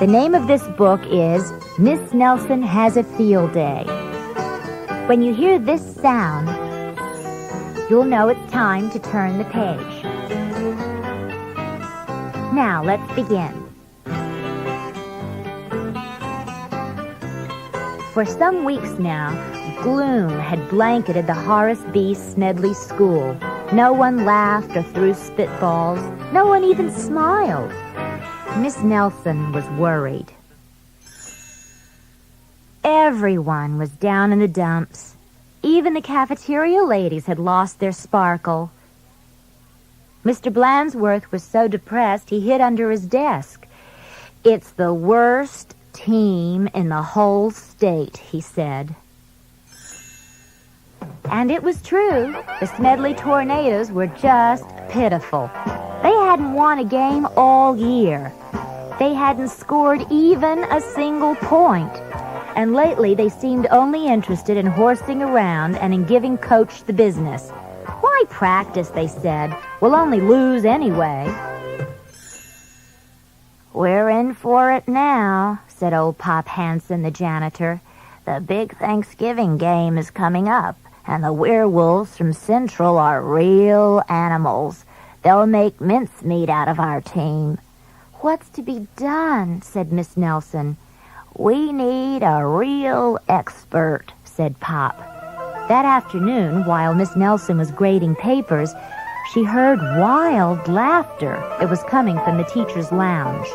The name of this book is Miss Nelson Has a Field Day. When you hear this sound, you'll know it's time to turn the page. Now, let's begin. For some weeks now, gloom had blanketed the Horace B. Smedley School. No one laughed or threw spitballs. No one even smiled. Miss Nelson was worried. Everyone was down in the dumps. Even the cafeteria ladies had lost their sparkle. Mr. Blandsworth was so depressed he hid under his desk. "It's the worst team in the whole state," he said. And it was true. The Smedley Tornadoes were just pitiful. They hadn't won a game all year. They hadn't scored even a single point. And lately they seemed only interested in horsing around and in giving Coach the business. "Why practice?" they said. "We'll only lose anyway." "We're in for it now," said old Pop Hansen, the janitor. "The big Thanksgiving game is coming up, and the werewolves from Central are real animals. They'll make mincemeat out of our team." "What's to be done?" said Miss Nelson. "We need a real expert," said Pop. That afternoon, while Miss Nelson was grading papers, she heard wild laughter that was coming from the teacher's lounge.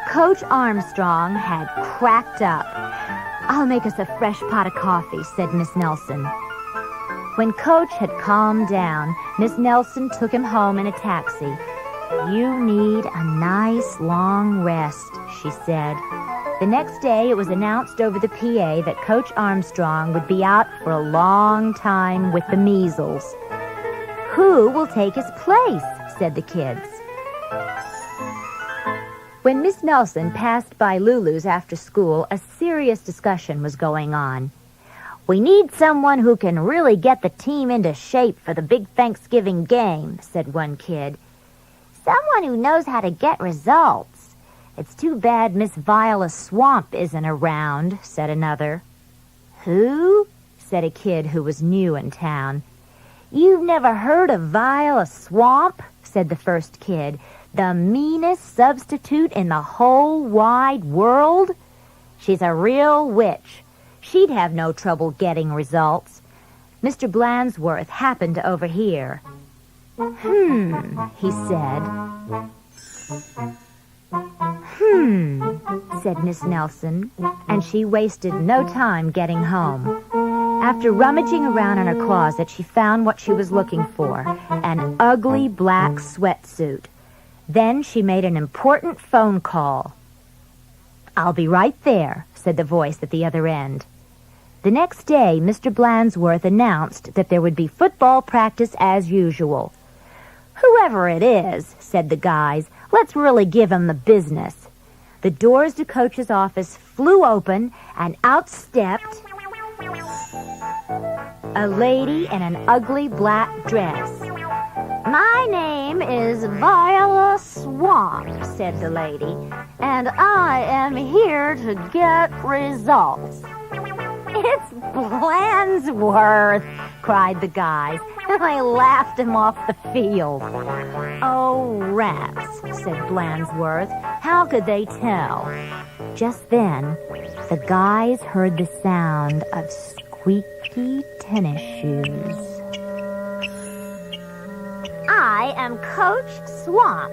Coach Armstrong had cracked up. "I'll make us a fresh pot of coffee," said Miss Nelson. When Coach had calmed down, Miss Nelson took him home in a taxi. "You need a nice long rest," she said. The next day it was announced over the PA that Coach Armstrong would be out for a long time with the measles. "Who will take his place?" said the kids. When Miss Nelson passed by Lulu's after school, a serious discussion was going on. "We need someone who can really get the team into shape for the big Thanksgiving game," said one kid. "Someone who knows how to get results. It's too bad Miss Viola Swamp isn't around," said another. "Who?" said a kid who was new in town. "You've never heard of Viola Swamp?" said the first kid. "The meanest substitute in the whole wide world? She's a real witch. She'd have no trouble getting results." Mr. Blandsworth happened to overhear. He said. Said Miss Nelson, and she wasted no time getting home. After rummaging around in her closet, she found what she was looking for, an ugly black sweatsuit. Then she made an important phone call. "I'll be right there," said the voice at the other end. The next day, Mr. Blandsworth announced that there would be football practice as usual. "Whoever it is," said the guys, "let's really give him the business." The doors to Coach's office flew open, and out stepped a lady in an ugly black dress. "My name is Viola Swamp," said the lady, "and I am here to get results." "It's Blandsworth," cried the guys, and they laughed him off the field. "Oh, rats," said Blandsworth. "How could they tell?" Just then, the guys heard the sound of squeaky tennis shoes. "I am Coach Swamp,"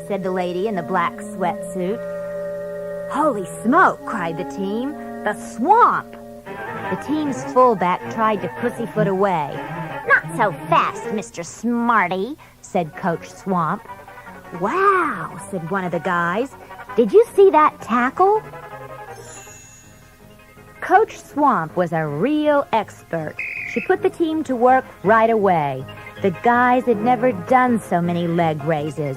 said the lady in the black sweatsuit. "Holy smoke," cried the team. "The Swamp!" The team's fullback tried to pussyfoot away. "Not so fast, Mr. Smarty," said Coach Swamp. "Wow," said one of the guys. "Did you see that tackle?" Coach Swamp was a real expert. She put the team to work right away. The guys had never done so many leg raises.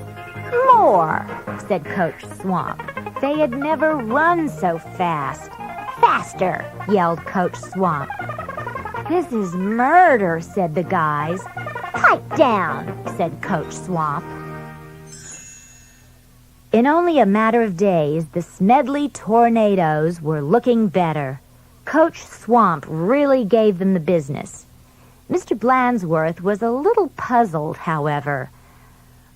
"More," said Coach Swamp. They had never run so fast. "Faster," yelled Coach Swamp. "This is murder," said the guys. "Pipe down," said Coach Swamp. In only a matter of days, the Smedley Tornadoes were looking better. Coach Swamp really gave them the business. Mr. Blandsworth was a little puzzled, however.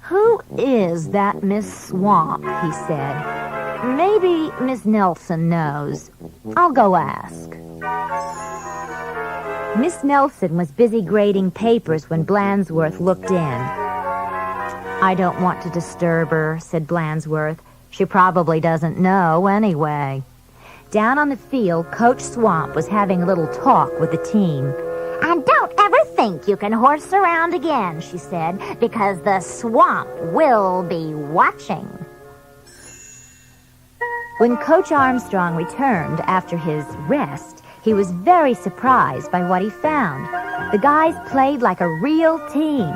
"Who is that Miss Swamp?" he said. "Maybe Miss Nelson knows. I'll go ask." Miss Nelson was busy grading papers when Blandsworth looked in. "I don't want to disturb her," said Blandsworth. "She probably doesn't know anyway." Down on the field, Coach Swamp was having a little talk with the team. "And don't ever think you can horse around again," she said, "because the swamp will be watching." When Coach Armstrong returned after his rest, he was very surprised by what he found. The guys played like a real team.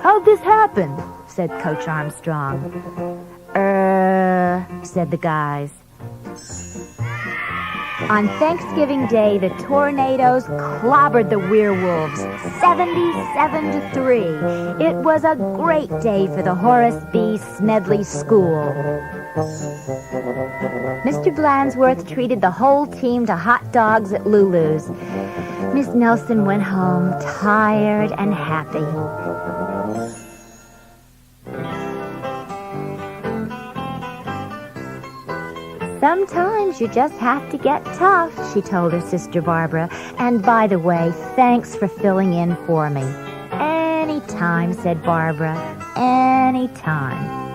"How'd this happen?" said Coach Armstrong. Said the guys. On Thanksgiving Day, the Tornadoes clobbered the Werewolves 77-3. It was a great day for the Horace B. Smedley School. Mr. Blandsworth treated the whole team to hot dogs at Lulu's. Miss Nelson went home tired and happy. "Sometimes you just have to get tough," she told her sister Barbara. "And by the way, thanks for filling in for me." "Anytime," said Barbara. "Anytime."